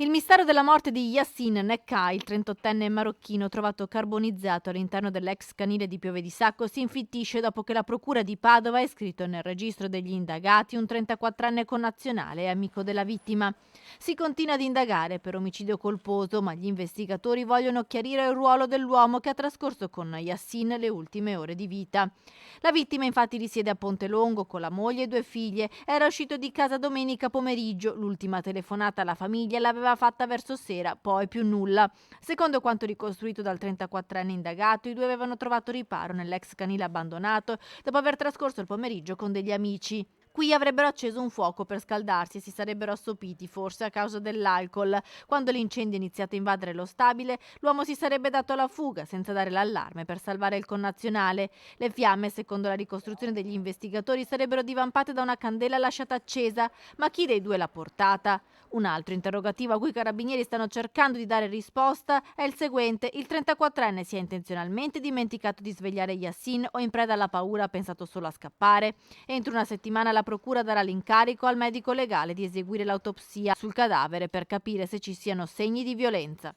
Il mistero della morte di Yassin Nekka, il 38enne marocchino trovato carbonizzato all'interno dell'ex canile di Pieve di Sacco, si infittisce dopo che la procura di Padova ha iscritto nel registro degli indagati un 34enne connazionale e amico della vittima. Si continua ad indagare per omicidio colposo, ma gli investigatori vogliono chiarire il ruolo dell'uomo che ha trascorso con Yassin le ultime ore di vita. La vittima infatti risiede a Pontelongo con la moglie e 2 figlie. Era uscito di casa domenica pomeriggio. L'ultima telefonata alla famiglia l'aveva fatta verso sera, poi più nulla. Secondo quanto ricostruito dal 34enne indagato, i due avevano trovato riparo nell'ex canile abbandonato dopo aver trascorso il pomeriggio con degli amici. Qui avrebbero acceso un fuoco per scaldarsi e si sarebbero assopiti, forse a causa dell'alcol. Quando l'incendio è iniziato a invadere lo stabile, l'uomo si sarebbe dato alla fuga senza dare l'allarme per salvare il connazionale. Le fiamme, secondo la ricostruzione degli investigatori, sarebbero divampate da una candela lasciata accesa, ma chi dei due l'ha portata? Un altro interrogativo a cui i carabinieri stanno cercando di dare risposta è il seguente: il 34enne si è intenzionalmente dimenticato di svegliare Yassin o in preda alla paura ha pensato solo a scappare? Entro una settimana la procura darà l'incarico al medico legale di eseguire l'autopsia sul cadavere per capire se ci siano segni di violenza.